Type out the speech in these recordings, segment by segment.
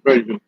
Very good.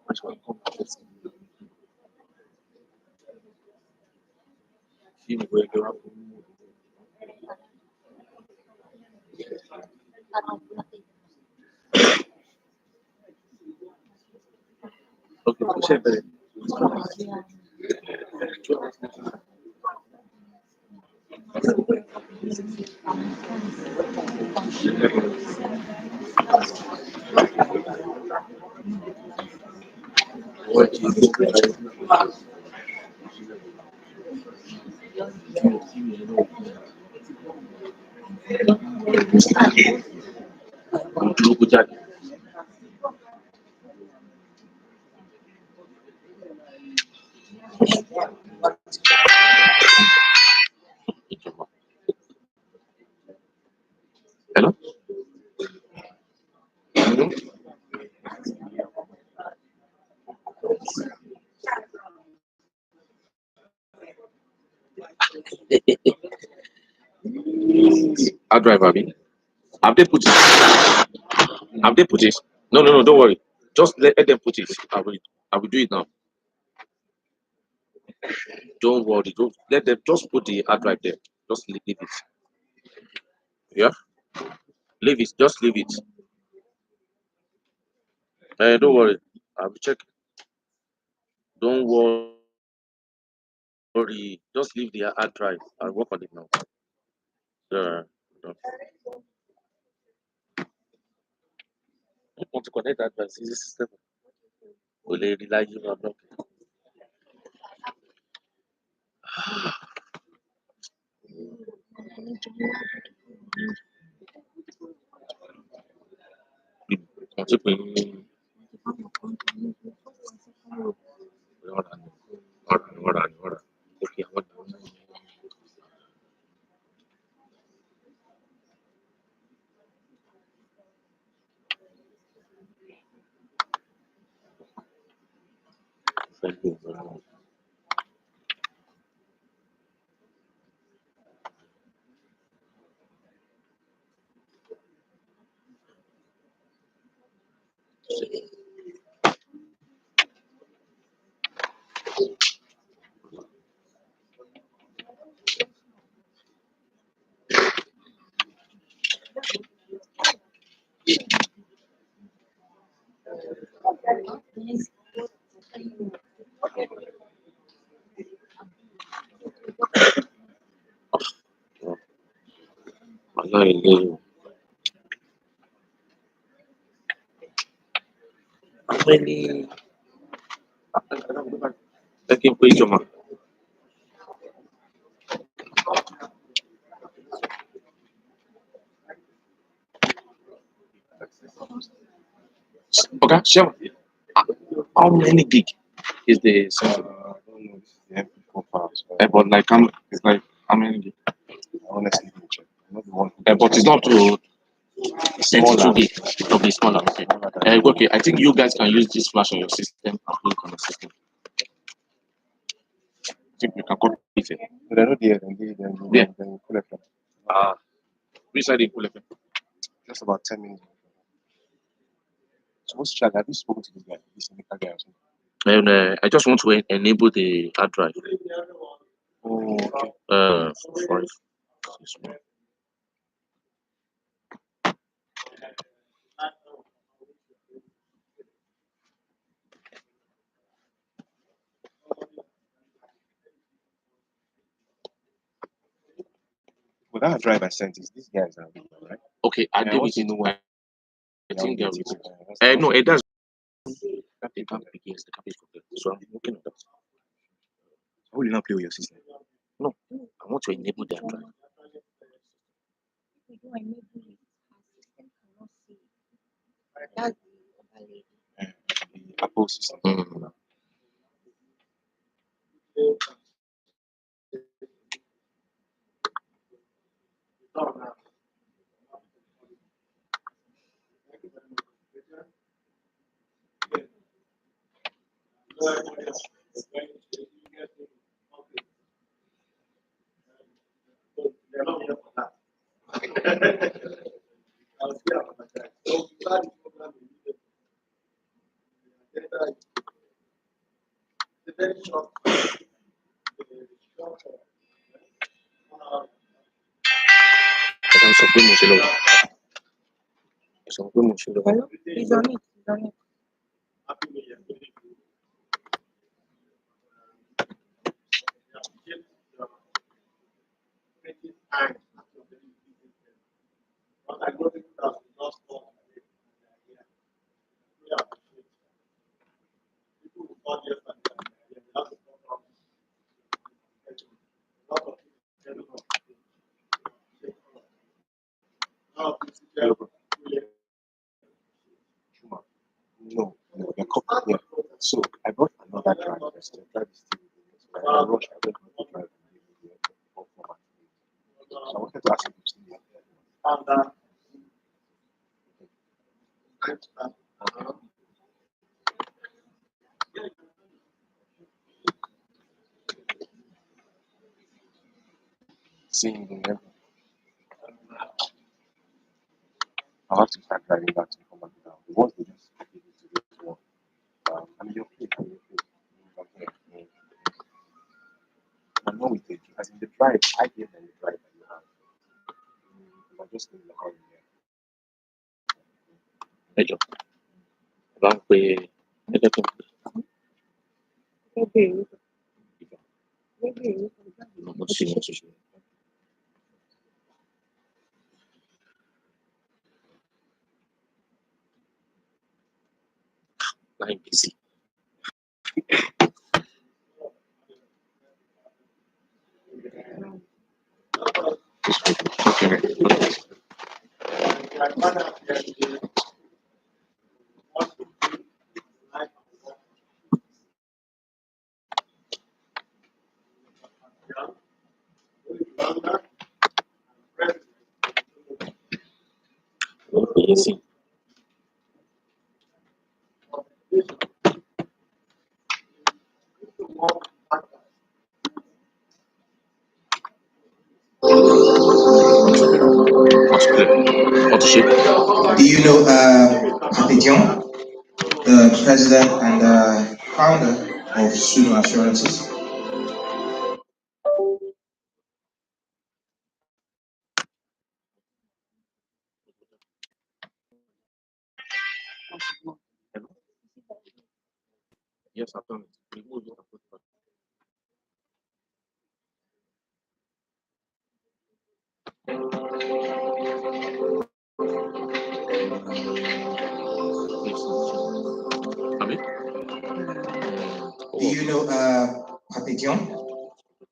That's true. Okay, so sempre. Hello? Hard drive, Abby. Have they put it? Have they put it? No, no, no, don't worry. Just let them put it. I will do it now. Don't worry. Don't let them just put the hard drive there. Just leave it. Yeah? Leave it. Just leave it. Don't worry. I will check. Don't worry. Just leave the hard drive. I'll work on it now. Yeah. No. I want to connect that device. Is this system? Will they rely you on not? Àti pé ọ̀rà. Okay, àwọn thank you very much. Wàláì how many jẹ́ kí n pé ìjọba. Oga, share. How many gig is the song? I don't know. This is the MP4 files, but But like how many gig? I honestly didn't check. I'm not the one. But it's not too old. 32 gig. It'll be smaller. Okay. Okay. I think you guys can use this flash on your system and put it on the system. I think we can copy it. They're not there, then pull it from. Which side you pull it? Just about 10 minutes. So what's Chad? Have you spoken to this guy? This Emeka guy or something? And I just want to enable the hard drive. Oh, okay. Sorry. Well, that drive I sent is these guys are with, right? Okay, I And I deal want with to it. know what I think they they're are with with. it. No, it does. They can't begin the cabbage for them. So I'm looking at that. How will you not play with your system? No, I want to enable the hard drive. We do enable it. Our system cannot see it. That's the other lady. The Apple system. Hello? He's on it. He's on it. No, the copy. Yeah. So I brought another drive. The drive is still with me. So I rushed. I went with the drive and gave me the format. So I wanted to ask you to see the seeing the name. I'll have to start driving back to the format now. The ones they just give it to this one. And your plate, and your plate. I'm not with it. As in the drive, I gave them the drive that you have. I just need the car in there. Ẹjọ, bá ń pe ẹlẹ́kùn Maybe. Maybe. ọmọ sí wọn ṣoṣo. Láì bísí. Easy. What's clear? What's shape? Do you know Pathe Dione, the president and founder of Suno Assurances? Yes, I've done it. Remove it and put it back. Abi? Do you know Pathe Dione,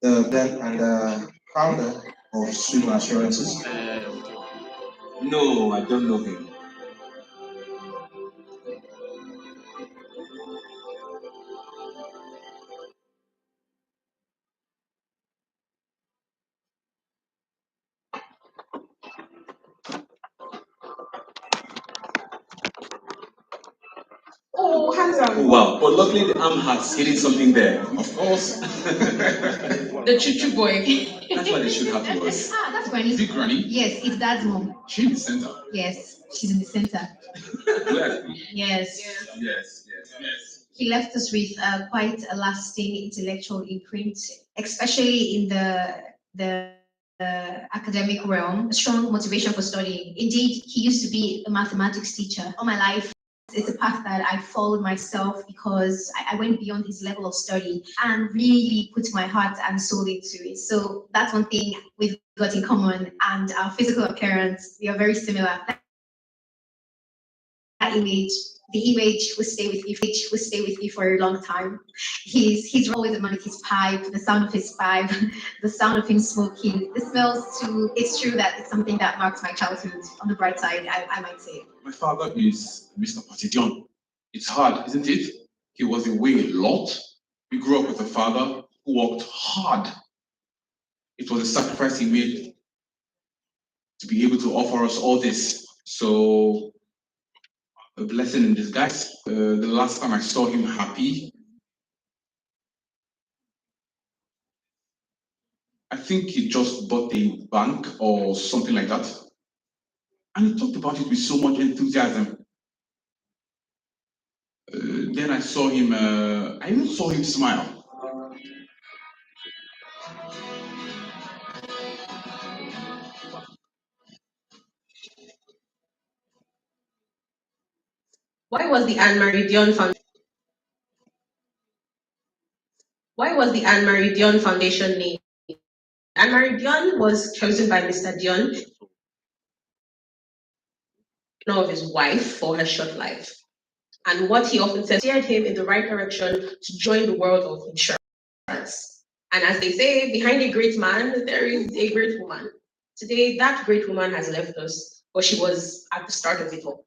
the president and founder of Suno Assurances? No, I don't know him. Oh, wow. But luckily the arm has hidden something there. Of course. The choo-choo boy. That's what they should have to us. That's Granny. Big Granny? Yes, it's Dad's mom. She in the center. Yes, she's in the center. Yes. Yes. He left us with quite a lasting intellectual imprint, especially in the academic realm, a strong motivation for studying. Indeed, he used to be a mathematics teacher. All my life, it's a path that I followed myself because I went beyond his level of study and really put my heart and soul into it. So that's one thing we've got in common, and our physical appearance, we are very similar. That image, the image will stay with you for a long time. He's always a man with his pipe, the sound of his pipe, the sound of him smoking, the smells too. It's true that it's something that marks my childhood on the bright side, I might say. My father is Mr. Pathe Dione. It's hard, isn't it? He was away a lot. We grew up with a father who worked hard. It was a sacrifice he made to be able to offer us all this. So, a blessing in disguise. The last time I saw him happy, I think he just bought a bank or something like that. And he talked about it with so much enthusiasm. Then I saw him, I even saw him smile. Why was the Anne-Marie Dione Foundation named? Anne-Marie Dione was chosen by Mr. Dione, of his wife, for her short life. And what he often said steered him in the right direction to join the world of insurance. And as they say, behind a great man, there is a great woman. Today, that great woman has left us, but she was at the start of it all.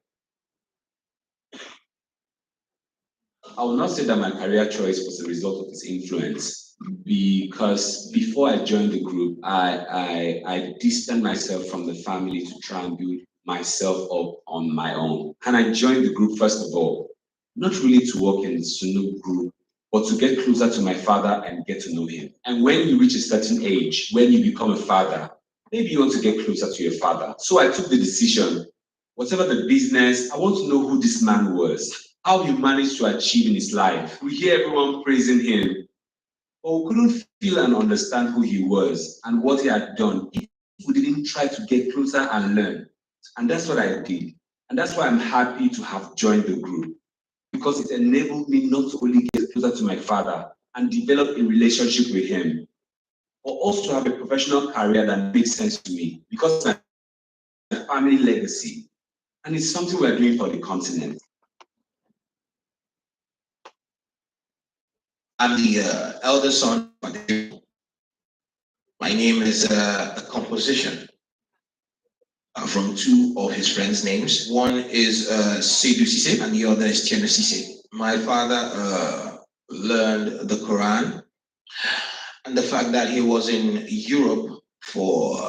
I will not say that my career choice was a result of his influence, because before I joined the group, I distanced myself from the family to try and build myself up on my own. And I joined the group, first of all, not really to work in the Sunu group, but to get closer to my father and get to know him. And when you reach a certain age, when you become a father, maybe you want to get closer to your father. So I took the decision, whatever the business, I want to know who this man was, how he managed to achieve in his life. We hear everyone praising him, but we couldn't feel and understand who he was and what he had done if we didn't try to get closer and learn. And that's what I did. And that's why I'm happy to have joined the group, because it enabled me not to only get closer to my father and develop a relationship with him, but also to have a professional career that makes sense to me, because it's my family legacy. And it's something we're doing for the continent. I'm the elder son. My name is a composition from two of his friends' names. One is Seydou Cissé and the other is Tieno Cissé. My father learned the Quran, and the fact that he was in Europe for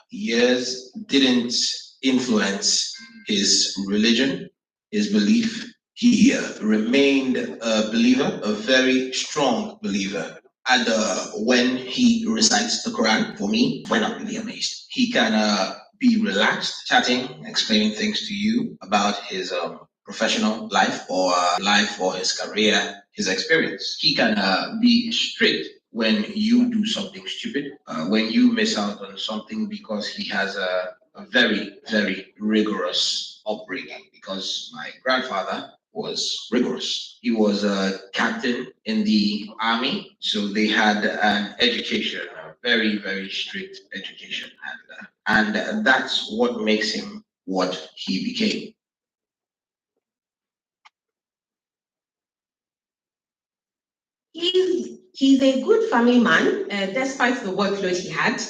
years didn't influence his religion, his belief. He remained a believer, a very strong believer. And when he recites the Quran, for me, we're not really amazed. He can be relaxed, chatting, explaining things to you about his professional life or his career, his experience. He can be straight when you do something stupid, when you miss out on something, because he has a very, very rigorous upbringing, because my grandfather was rigorous. He was a captain in the army, so they had an education, a very, very strict education. And that's what makes him what he became. He's a good family man, despite the workload he had.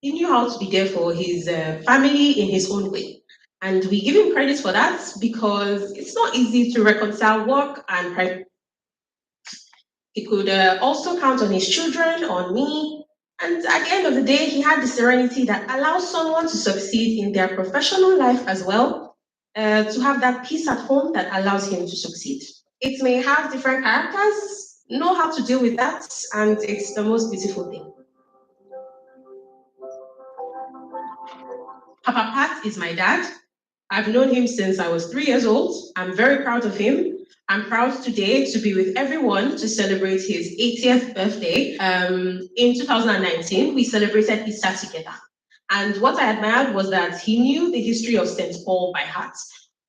He knew how to be there for his family in his own way. And we give him credit for that, because it's not easy to reconcile work and private. He could also count on his children, on me. And at the end of the day, he had the serenity that allows someone to succeed in their professional life as well, to have that peace at home that allows him to succeed. It may have different characters, know how to deal with that, and it's the most beautiful thing. Papa Pat is my dad. I've known him since I was 3 years old. I'm very proud of him. I'm proud today to be with everyone to celebrate his 80th birthday. In 2019, we celebrated Easter together. And what I admired was that he knew the history of St. Paul by heart.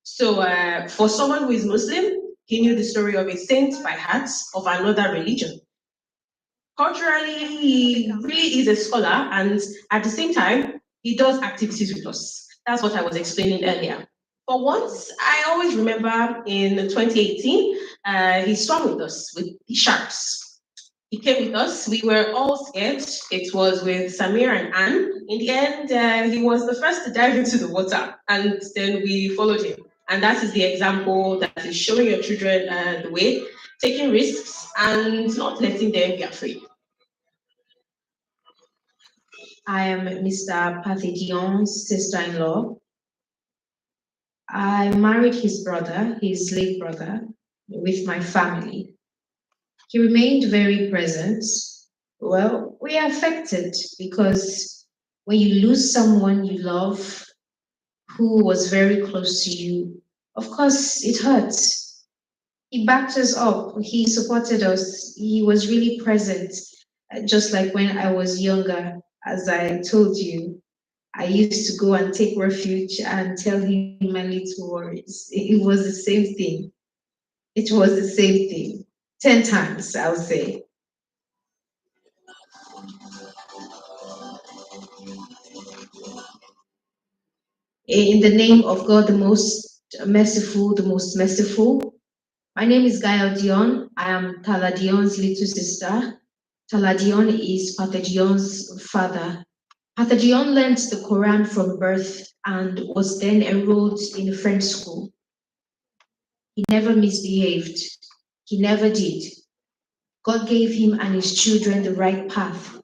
So for someone who is Muslim, he knew the story of a saint by heart of another religion. Culturally, he really is a scholar, and at the same time, he does activities with us. That's what I was explaining earlier. For once, I always remember in 2018, he swam with us with the sharks. He came with us. We were all scared. It was with Samir and Anne. In the end, he was the first to dive into the water, and then we followed him. And that is the example that is showing your children the way, taking risks and not letting them be afraid. I am Mr. Pathe Dione's sister-in-law. I married his brother, his late brother, with my family. He remained very present. Well, we are affected because when you lose someone you love who was very close to you, of course it hurts. He backed us up, he supported us, he was really present, just like when I was younger, as I told you. I used to go and take refuge and tell him my little worries. It was the same thing. It was the same thing. 10 times, I would say. In the name of God, the most merciful. My name is Gail Dione. I am Tala Dione's little sister. Tala Dione is Pathe Dione's father. Pathe Dione learned the Quran from birth and was then enrolled in a French school. He never misbehaved. He never did. God gave him and his children the right path.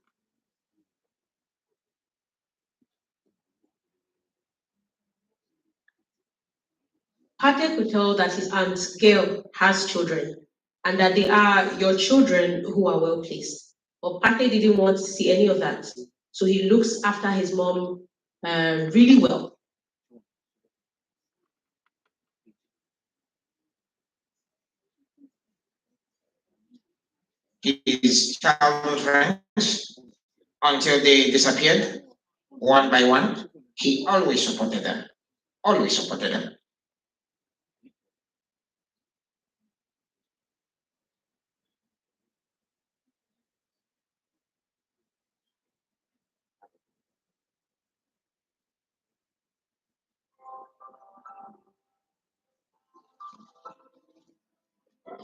Pathe could tell that his aunt Gail has children and that they are your children who are well placed. But Pathe didn't want to see any of that. So he looks after his mom really well. His childhood friends, until they disappeared one by one, he always supported them. Always supported them.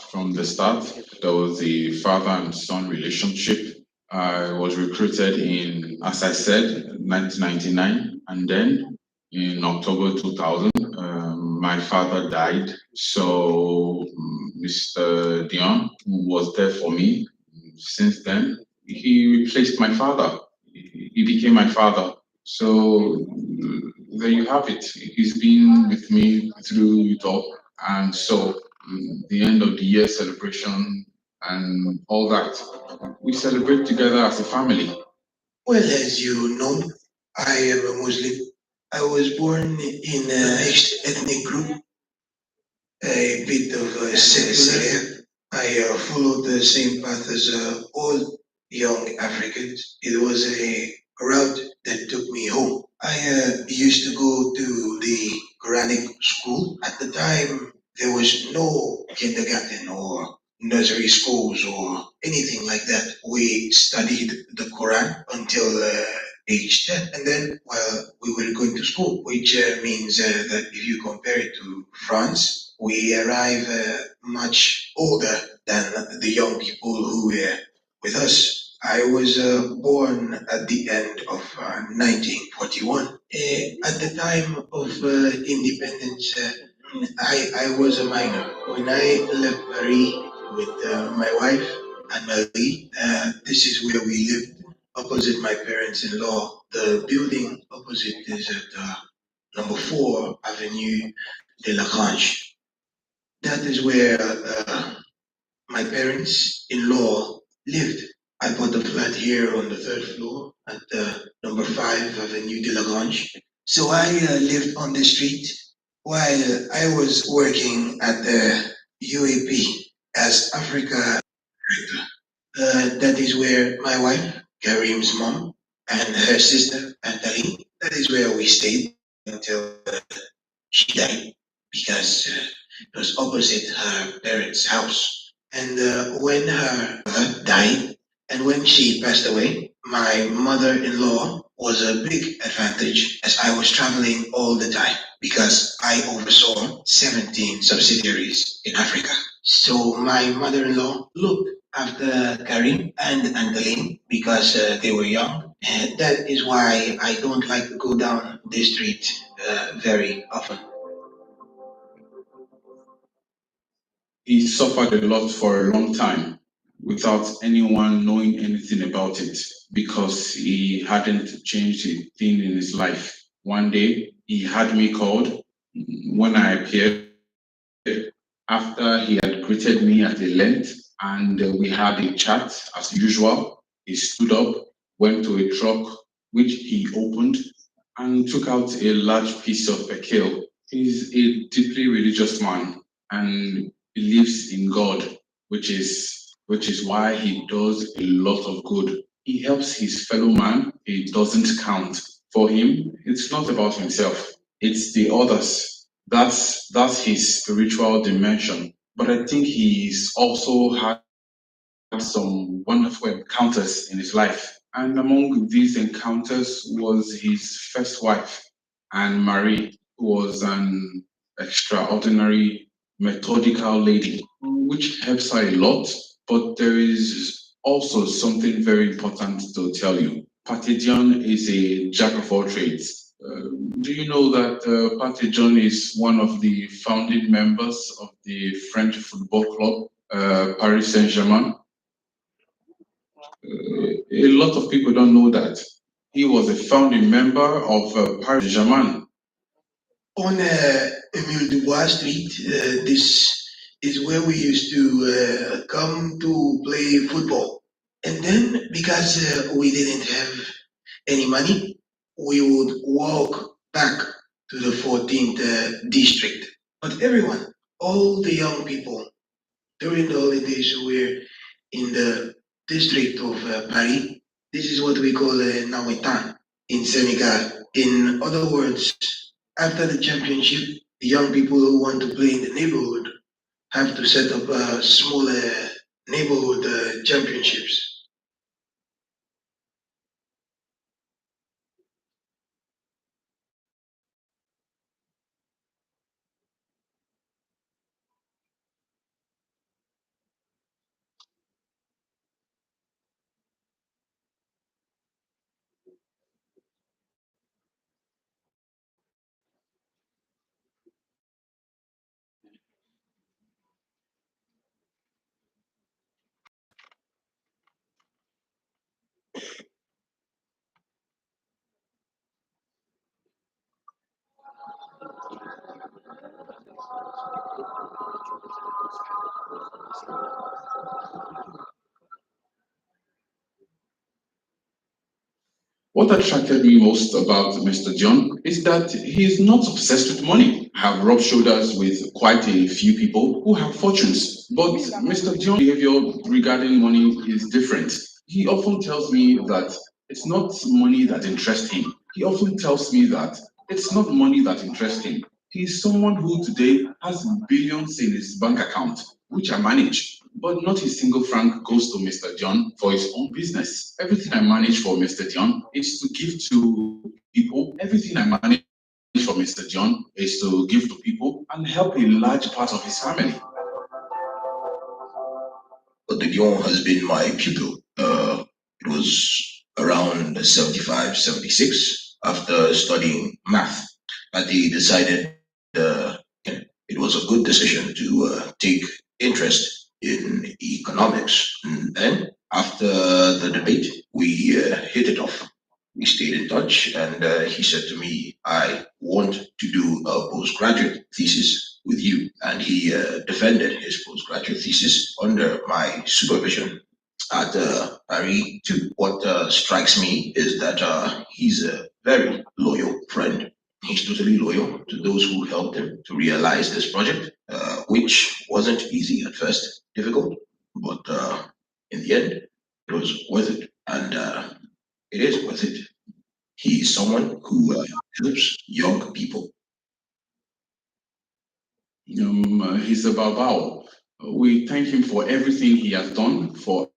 From the start, there was a father and son relationship. I was recruited in, as I said, 1999, and then in October 2000, my father died. So Mr. Dione, who was there for me since then, he replaced my father. He became my father. So there you have it. He's been with me through it all. And so the end of the year celebration and all that, we celebrate together as a family. Well, as you know, I am a Muslim. I was born in a mixed ethnic group, a bit of a secular. I followed the same path as all young Africans. It was a route that took me home. I used to go to the Quranic school. At the time, there was no kindergarten or nursery schools or anything like that. We studied the Quran until age 10. And then while we were going to school, which means that if you compare it to France, we arrive much older than the young people who were with us. I was born at the end of 1941. At the time of independence, I was a minor. When I left Paris with my wife, Anne-Marie, this is where we lived, opposite my parents-in-law. The building opposite is at number 4 Avenue de la Grange. That is where my parents-in-law lived. I bought a flat here on the third floor at number 5 Avenue de la Grange. So I lived on the street while I was working at the UAP as Africa director. That is where my wife, Karim's mom, and her sister, Antaline, that is where we stayed until she died because it was opposite her parents' house. And when her mother died and when she passed away, my mother-in-law was a big advantage as I was traveling all the time because I oversaw 17 subsidiaries in Africa. So my mother-in-law looked after Karim and Angeline because they were young. And that is why I don't like to go down this street very often. He suffered a lot for a long time without anyone knowing anything about it because he hadn't changed a thing in his life. One day, he had me called when I appeared after he had greeted me at a length and we had a chat as usual. He stood up, went to a truck which he opened and took out a large piece of percale. He's a deeply religious man and believes in God, which is why he does a lot of good. He helps his fellow man. It doesn't count. For him, it's not about himself. It's the others. That's his spiritual dimension. But I think he's also had some wonderful encounters in his life. And among these encounters was his first wife, Anne Marie, who was an extraordinary, methodical lady, which helps her a lot. But there is also something very important to tell you. Pathe Dione is a jack of all trades. Do you know that Pathe Dione is one of the founding members of the French football club, Paris Saint-Germain? A lot of people don't know that. He was a founding member of Paris Saint-Germain. On Emile Dubois Street, this is where we used to come to play football. And then, because we didn't have any money, we would walk back to the 14th district. But everyone, all the young people, during the holidays, were in the district of Paris. This is what we call Nawetan in Senegal. In other words, after the championship, the young people who want to play in the neighborhood have to set up small neighborhood championships. What attracted me most about Mr. John is that he's not obsessed with money. I have rubbed shoulders with quite a few people who have fortunes, but Mr. John's behavior regarding money is different. He often tells me that it's not money that interests him. He often tells me that it's not money that interests him. He's someone who today has billions in his bank account, which I manage. But not a single franc goes to Mr. John for his own business. Everything I manage for Mr. John is to give to people. Everything I manage for Mr. John is to give to people and help a large part of his family. Pathe Dione has been my pupil. It was around 75, 76 after studying math that he decided it was a good decision to take interest in economics. And then after the debate, we hit it off. We stayed in touch, and he said to me, I want to do a postgraduate thesis with review, and he defended his postgraduate thesis under my supervision at Paris too. What strikes me is that he's a very loyal friend. He's totally loyal to those who helped him to realize this project, which wasn't easy at first, difficult, but in the end, it was worth it, and it is worth it. He is someone who helps young people. He's a Babao. We thank him for everything he has done for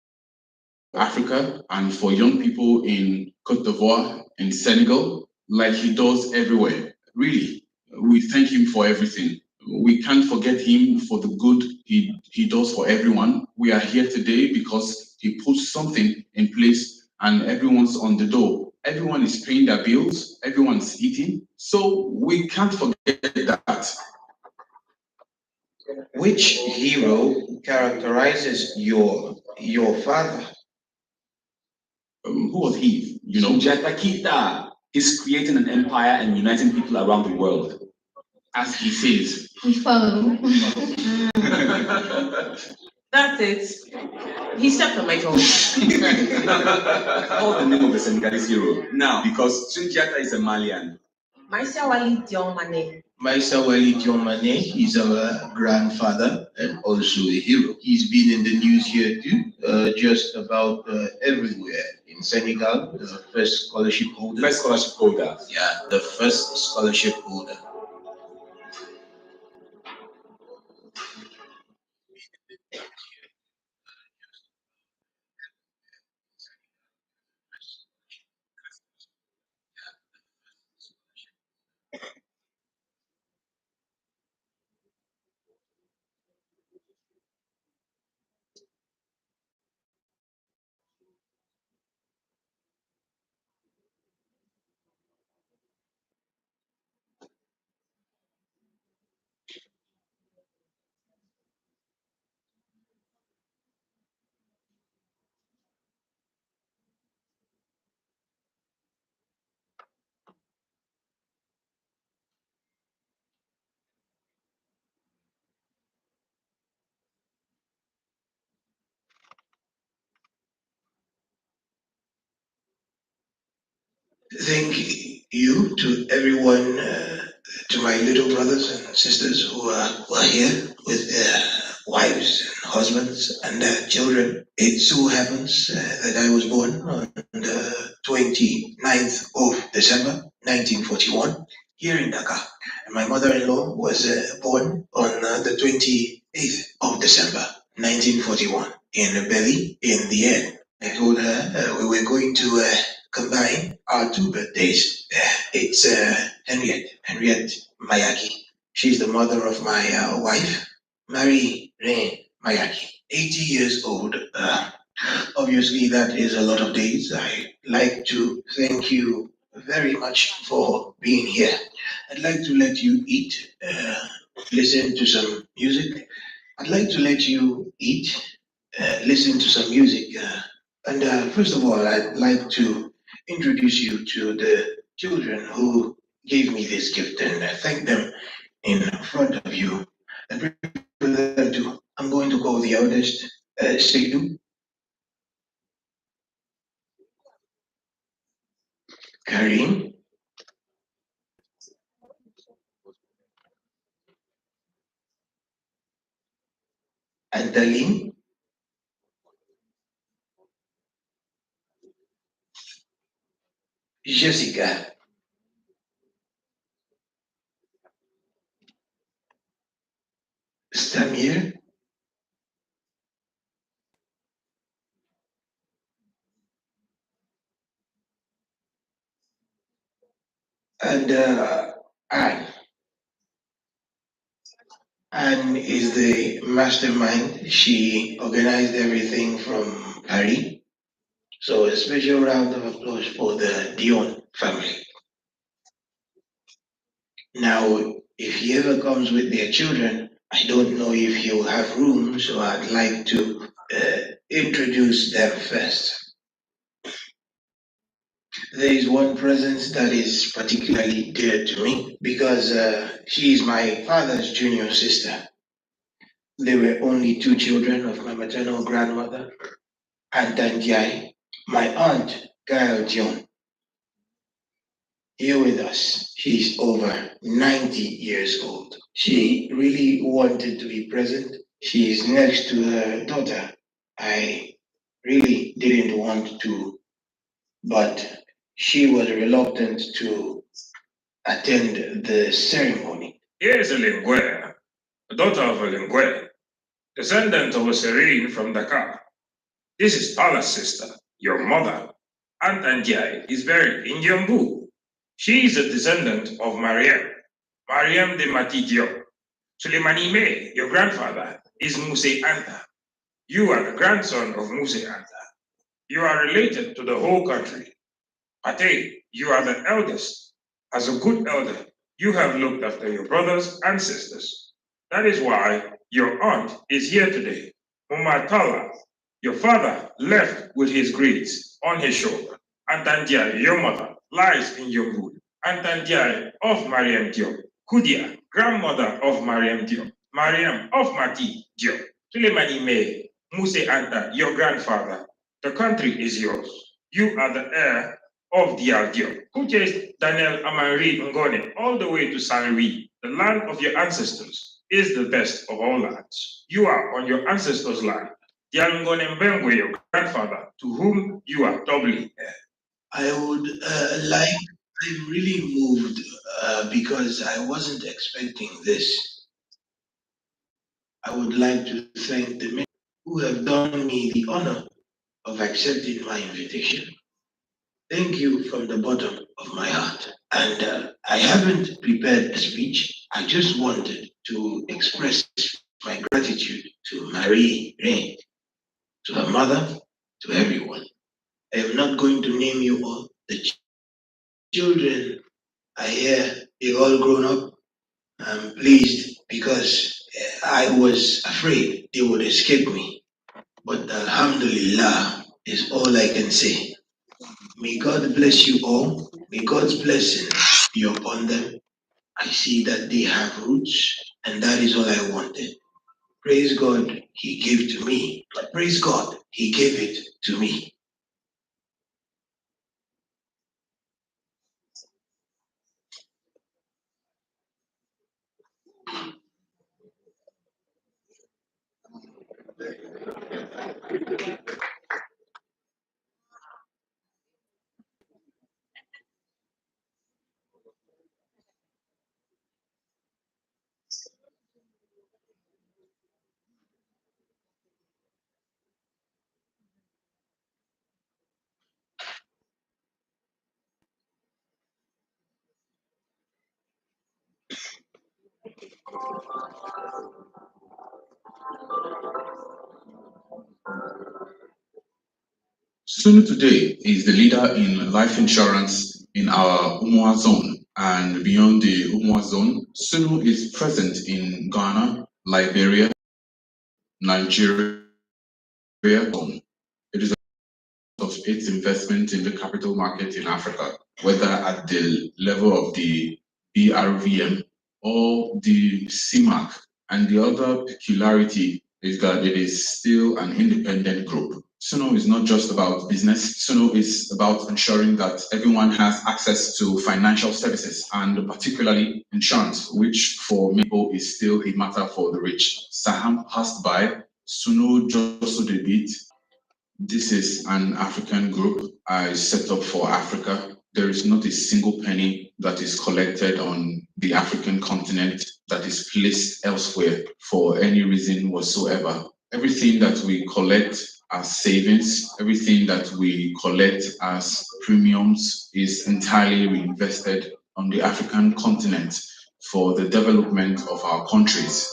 Africa and for young people in Cote d'Ivoire, in Senegal, like he does everywhere. Really, we thank him for everything. We can't forget him for the good he does for everyone. We are here today because he puts something in place and everyone's on the door. Everyone is paying their bills, everyone's eating. So we can't forget that. Which hero characterizes your father? Who was he? Sunjata Keita is creating an empire and uniting people around the world. As he says. We follow. That's it. He stepped on my toes. Call the name of the Senegalese hero now because Sunjata is a Malian. Maisa Wali Dione. Maisa Wali Dione is our grandfather and also a hero. He's been in the news here too, just about everywhere. In Senegal, the first scholarship holder. First scholarship holder. Yeah, the first scholarship holder. Thank you to everyone, to my little brothers and sisters who are here with their wives and husbands and their children. It so happens that I was born on the 29th of December 1941 here in Dhaka. And my mother-in-law was born on the 28th of December 1941 in Delhi in the end. I told her we were going to combine our two birthdays. It's Henriette Mayaki. She's the mother of my wife, Mary Rain Mayaki. 80 years old. Obviously, that is a lot of days. I'd like to thank you very much for being here. I'd like to let you eat, listen to some music. I'd like to let you eat, listen to some music. And first of all, I'd like to introduce you to the children who gave me this gift and thank them in front of you. And bring them to, I'm going to call the eldest, Seidu, Karim, and Dalim, Jessica, Stamir, and Anne. Anne is the mastermind. She organized everything from Paris. So a special round of applause for the Dion family. Now, if he ever comes with their children, I don't know if he'll have room, so I'd like to introduce them first. There is one presence that is particularly dear to me because she is my father's junior sister. They were only two children of my maternal grandmother, Aunt Dione, my aunt, Pathe Dione, here with us. She's over 90 years old. She really wanted to be present. She is next to her daughter. I really didn't want to, but she was reluctant to attend the ceremony. Here's a Linguere, a daughter of a Linguere, descendant of a Serene from Dakar. This is Tala's sister, your mother. Aunt Anjai is buried in Yambu. She is a descendant of Mariam de Matidio. Suleimani May, your grandfather, is Muse Anta. You are the grandson of Muse Anta. You are related to the whole country. Pathe, you are the eldest. As a good elder, you have looked after your brothers and sisters. That is why your aunt is here today. Umatala, your father left with his greaves on his shoulder. Antandiai, your mother, lies in your wood. Antandiai of Mariam Diop. Kudia, grandmother of Mariam Diop. Mariam of Mati Diop. Sulemani May, Muse Anta, your grandfather. The country is yours. You are the heir of Dialdio, who chased Daniel Amari Ngone all the way to Saint Louis. The land of your ancestors is the best of all lands. You are on your ancestors' land. Dial Ngone Mbengwe, your grandfather, to whom you are doubly heir. I would I'm really moved because I wasn't expecting this. I would like to thank the men who have done me the honor of accepting my invitation. Thank you from the bottom of my heart. And I haven't prepared a speech. I just wanted to express my gratitude to Marie Rain, to her mother, to everyone. I am not going to name you all. The children are here, they've all grown up. I'm pleased because I was afraid they would escape me. But Alhamdulillah is all I can say. May God bless you all. May God's blessing be upon them. I see that they have roots, and that is all I wanted. Praise God, He gave to me. Praise God, He gave it to me. Sunu today is the leader in life insurance in our Umwa zone, and beyond the Umwa zone, Sunu is present in Ghana, Liberia, Nigeria. It is of its investment in the capital market in Africa, whether at the level of the BRVM or the CMAC. And the other peculiarity is that it is still an independent group. Suno is not just about business. Suno is about ensuring that everyone has access to financial services and particularly insurance, which for people is still a matter for the rich. Saham passed by. Suno just did it. This is an African group I set up for Africa. There is not a single penny that is collected on the African continent that is placed elsewhere for any reason whatsoever. Everything that we collect as savings, everything that we collect as premiums is entirely reinvested on the African continent for the development of our countries.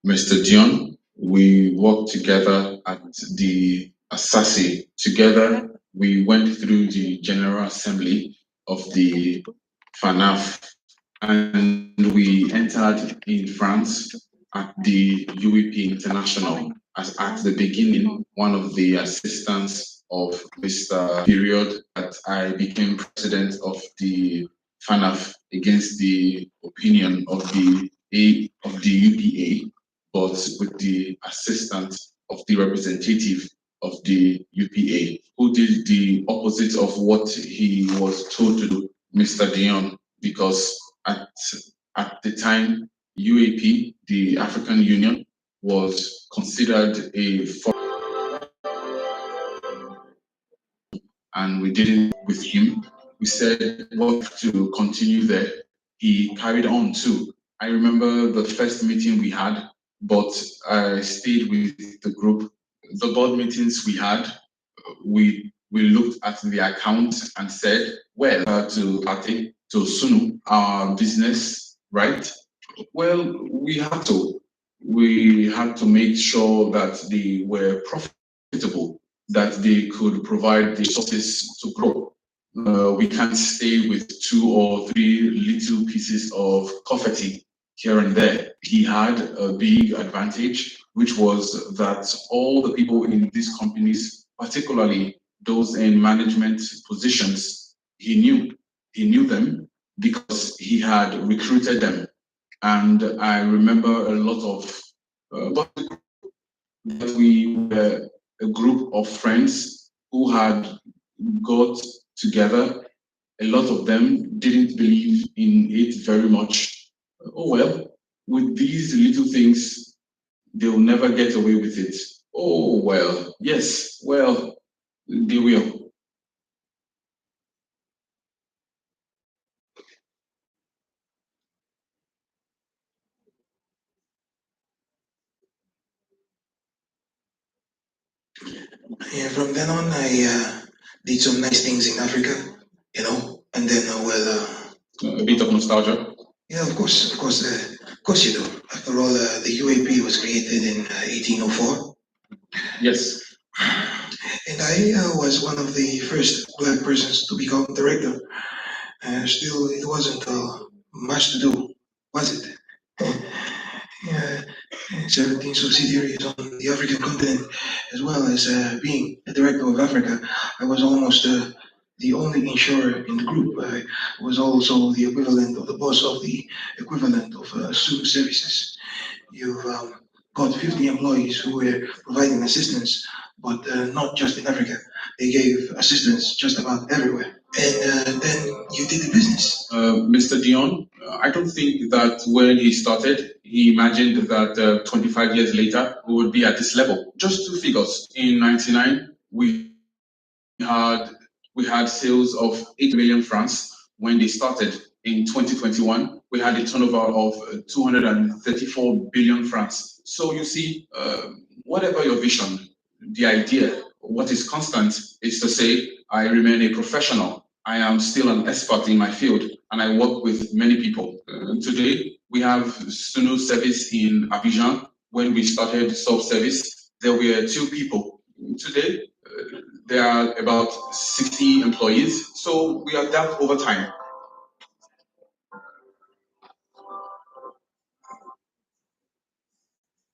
Mr. Dion, we worked together at the Assasi. Together, we went through the General Assembly of the FANAF and we entered in France at the UEP International as at the beginning, one of the assistants of Mr. Period that I became president of the FANAF against the opinion of the UPA, but with the assistant of the representative of the UPA, who did the opposite of what he was told to do, Mr. Dione, because at the time, UAP, the African Union, was considered a foreign, and we didn't with him. We said what to continue there. He carried on too. I remember the first meeting we had, but I stayed with the group. The board meetings we had, we looked at the account and said, well, to Pathe, to Sunu, our business, right? Well, we had to make sure that they were profitable, that they could provide the resources to grow. We can't stay with 2 or 3 little pieces of confetti here and there. He had a big advantage, which was that all the people in these companies, particularly those in management positions, he knew them because he had recruited them. And I remember a lot of, but we were a group of friends who had got together. A lot of them didn't believe in it very much. Oh well, with these little things, they will never get away with it. Oh well, yes, well, they will. Yeah, from then on, I did some nice things in Africa, and then, A bit of nostalgia. yeah, of course you do. After all, the UAP was created in 1804. Yes. And I was one of the first black persons to become director. Still, it wasn't much to do, was it? Yeah, 17 subsidiaries on the African continent, as well as being the director of Africa. I was almost the only insurer in the group. I was also the equivalent of the boss of the equivalent of Sunu Services. You've got 50 employees who were providing assistance, but not just in Africa. They gave assistance just about everywhere. And then you did the business. Mr. Dione, I don't think that when he started, he imagined that 25 years later, we would be at this level. Just 2 figures. In 99, we had sales of 8 million francs when they started. In 2021, we had a turnover of 234 billion francs. So you see, whatever your vision, the idea, what is constant is to say, I remain a professional. I am still an expert in my field, and I work with many people. Today, we have Sunu service in Abidjan. When we started self-service, there were 2 people. Today, there are about 60 employees, so we adapt over time.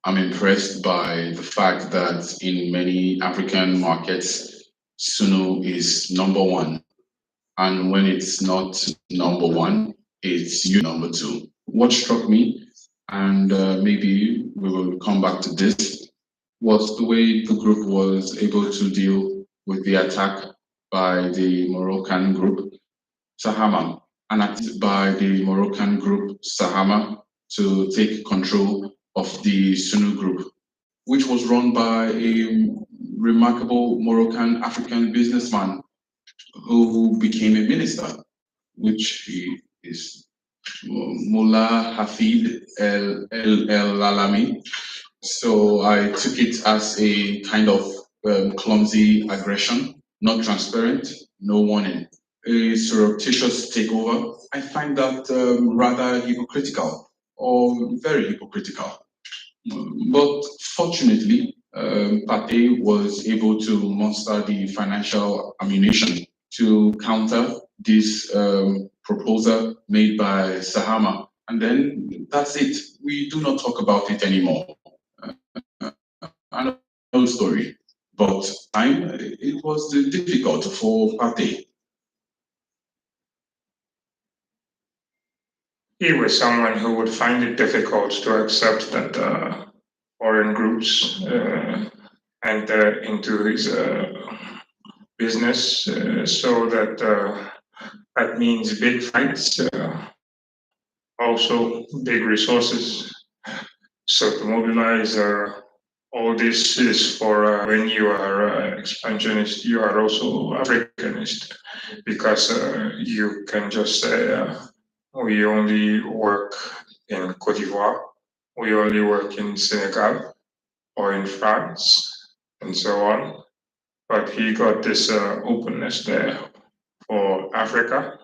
I'm impressed by the fact that in many African markets, Sunu is number 1. And when it's not number 1, it's number 2. What struck me, and maybe we will come back to this, was the way the group was able to deal with the attack by the Moroccan group, Sahama, and attacked by the Moroccan group, Sahama, to take control of the Sunu group, which was run by a remarkable Moroccan African businessman who became a minister, which he is Mullah Hafid El Alami. So I took it as a kind of clumsy aggression, not transparent, no warning. A surreptitious takeover. I find that rather hypocritical, or very hypocritical. But fortunately, Pathe was able to muster the financial ammunition to counter this proposal made by Sahama, and then that's it. We do not talk about it anymore. Another story, but time it was difficult for Pathe. He was someone who would find it difficult to accept that foreign groups enter into his business, so that means big fights, also big resources. So to mobilize all this is for when you are expansionist, you are also Africanist, because you can just say we only work in Cote d'Ivoire, we only work in Senegal or in France, and so on. But he got this openness there for Africa.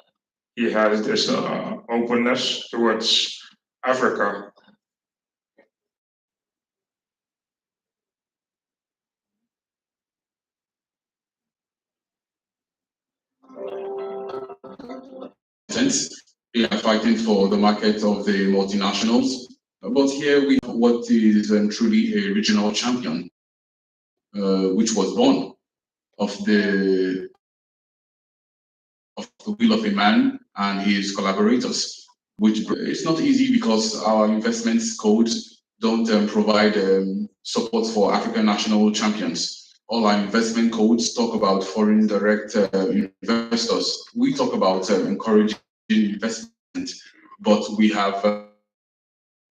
He has this openness towards Africa. They are fighting for the market of the multinationals. But here we have what is truly a regional champion, which was born of the will of a man and his collaborators. Which it's not easy because our investments codes don't provide support for African national champions. All our investment codes talk about foreign direct investors. We talk about encouraging investment, but we have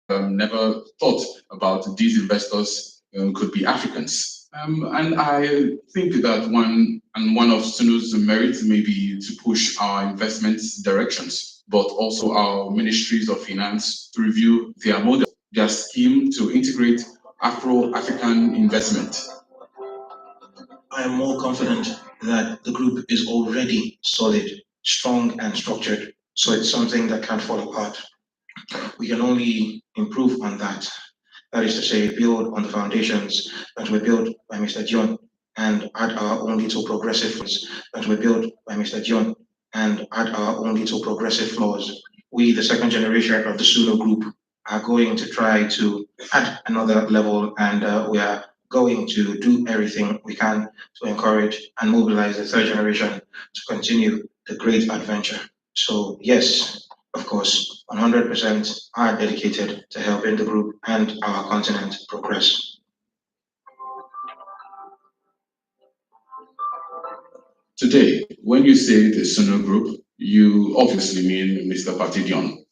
never thought about these investors could be Africans. And I think that one of Sunu's merits may be to push our investment directions, but also our ministries of finance to review their model, their scheme to integrate Afro-African investment. I am more confident that the group is already solid, strong, and structured, so it's something that can't fall apart. We can only improve on that. That is to say, build on the foundations that were built by Mr. Dione and add our own little progressive flaws that were built by Mr. Dione and add our own little progressive flaws. We, the second generation of the Suno group, are going to try to add another level, and we are going to do everything we can to encourage and mobilize the third generation to continue the great adventure. So yes, of course, 100% are dedicated to helping the group and our continent progress. Today, when you say the Suno group, you obviously mean Mr. Pathe Dione.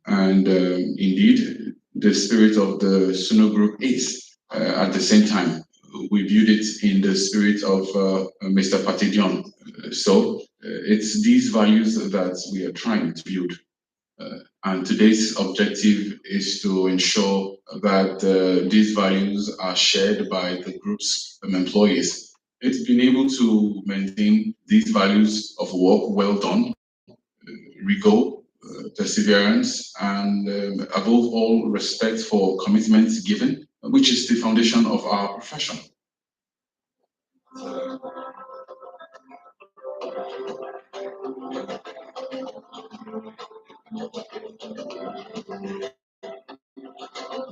And indeed, the spirit of the Suno group is, at the same time, we viewed it in the spirit of Mr. Pathe Dione. So it's these values that we are trying to build. And today's objective is to ensure that these values are shared by the group's employees. It's been able to maintain these values of work well done, rigor, perseverance, and above all, respect for commitments given, which is the foundation of our profession.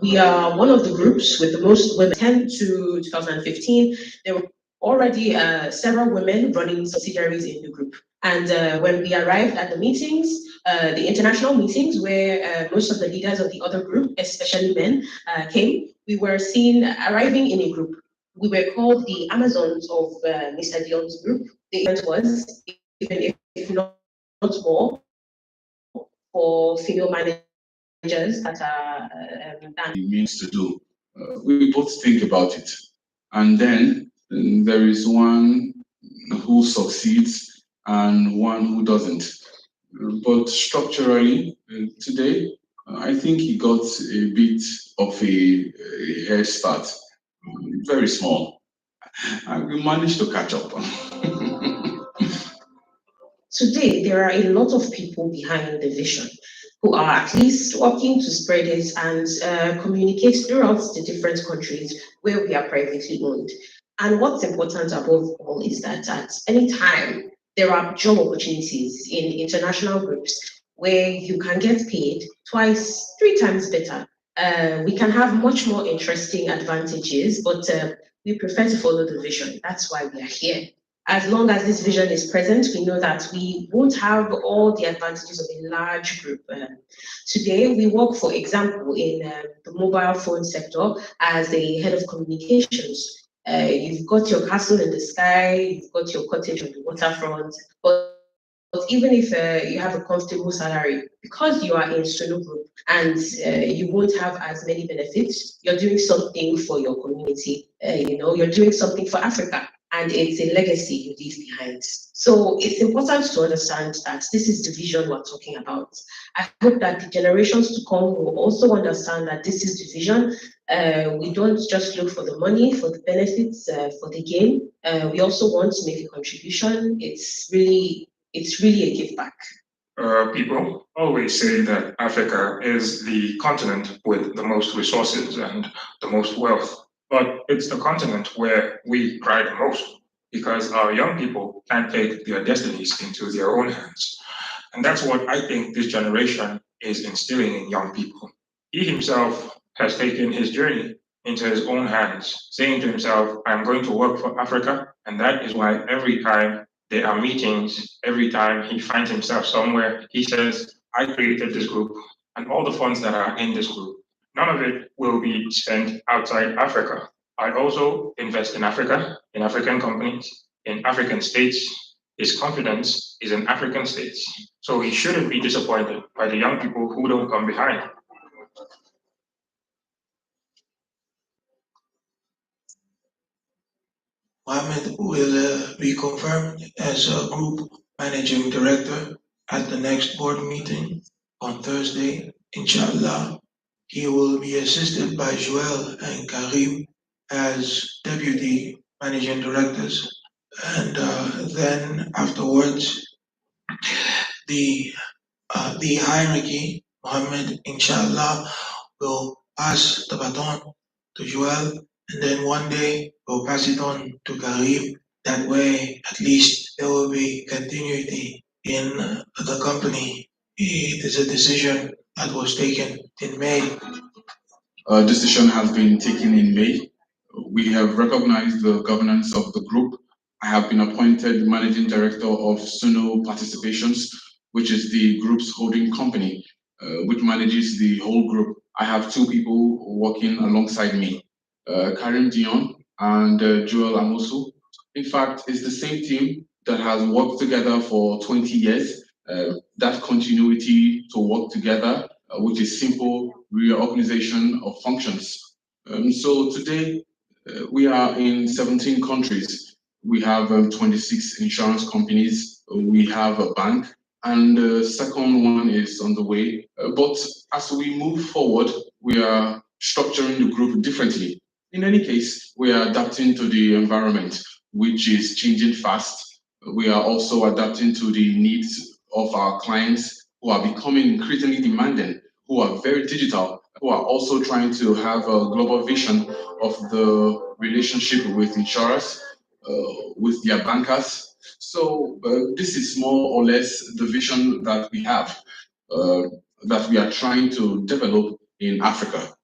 We are one of the groups with the most women. 10 to 2015, there were already several women running subsidiaries in the group. And when we arrived at the meetings, the international meetings where most of the leaders of the other group, especially men, came, we were seen arriving in a group. We were called the Amazons of Mr. Dione's group. The event was, even if not more, for female managers that are it means to do. We both think about it. And then there is one who succeeds and one who doesn't. But structurally, today, I think he got a bit of a head start, very small. And we managed to catch up. Today, there are a lot of people behind the vision who are at least working to spread it and communicate throughout the different countries where we are privately owned. And what's important above all is that at any time there are job opportunities in international groups where you can get paid twice, 3 times better. We can have much more interesting advantages, but we prefer to follow the vision. That's why we are here. As long as this vision is present, we know that we won't have all the advantages of a large group. Today, we work, for example, in the mobile phone sector as the head of communications. You've got your castle in the sky, you've got your cottage on the waterfront, but even if you have a comfortable salary, because you are in solo group and you won't have as many benefits, you're doing something for your community. You're doing something for Africa, and it's a legacy you leave behind. So it's important to understand that this is the vision we're talking about. I hope that the generations to come will also understand that this is the vision. We don't just look for the money, for the benefits, for the gain. We also want to make a contribution. It's really a give back. People always say that Africa is the continent with the most resources and the most wealth, but it's the continent where we cry the most because our young people can't take their destinies into their own hands. And that's what I think this generation is instilling in young people. He himself has taken his journey into his own hands, saying to himself, I'm going to work for Africa. And that is why every time there are meetings, every time he finds himself somewhere, he says, I created this group and all the funds that are in this group, none of it will be spent outside Africa. I also invest in Africa, in African companies, in African states. His confidence is in African states. So he shouldn't be disappointed by the young people who don't come behind. Mohammed will be confirmed as a group managing director at the next board meeting on Thursday, inshallah. He will be assisted by Joel and Karim as deputy managing directors. And then afterwards, the hierarchy, Mohammed, inshallah, will pass the baton to Joel, and then one day we'll pass it on to Karim. That way, at least there will be continuity in the company. It is a decision that was taken in May. A decision has been taken in May. We have recognized the governance of the group. I have been appointed managing director of Suno Participations, which is the group's holding company, which manages the whole group. I have two people working alongside me, Karim Dione and Joel Amosu. In fact, it's the same team that has worked together for 20 years. That continuity to work together, which is simple reorganization of functions. So today, we are in 17 countries. We have 26 insurance companies. We have a bank, and the second one is on the way. But as we move forward, we are structuring the group differently. In any case, we are adapting to the environment, which is changing fast. We are also adapting to the needs of our clients who are becoming increasingly demanding, who are very digital, who are also trying to have a global vision of the relationship with insurers, with their bankers. So this is more or less the vision that we have, that we are trying to develop in Africa.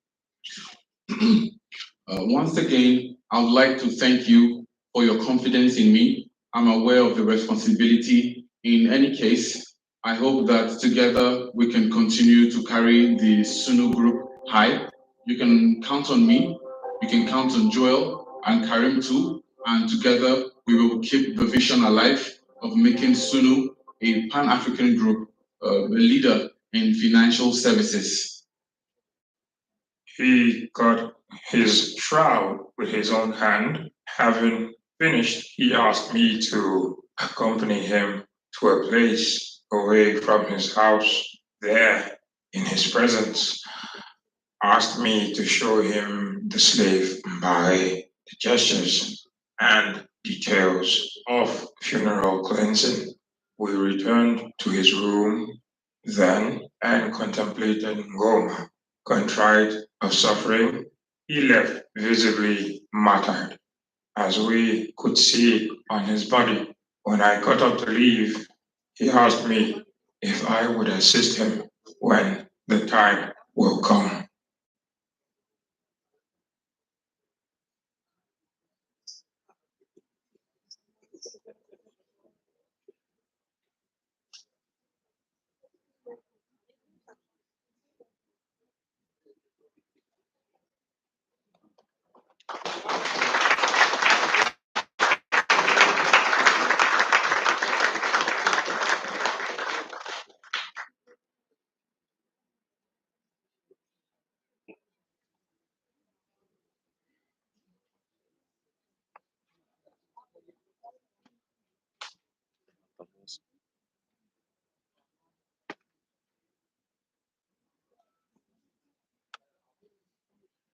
Once again, I would like to thank you for your confidence in me. I'm aware of the responsibility. In any case, I hope that together we can continue to carry the Suno group high. You can count on me, you can count on Joel and Karim too, and together we will keep the vision alive of making Suno a Pan-African group, a leader in financial services. He cut his shroud with his own hand. Having finished, he asked me to accompany him to a place away from his house. There, in his presence, asked me to show him the slave by the gestures and details of funeral cleansing. We returned to his room then and contemplated Ngoma. Contrite of suffering, he left visibly martyred, as we could see on his body. When I got up to leave, he asked me if I would assist him when the time will come.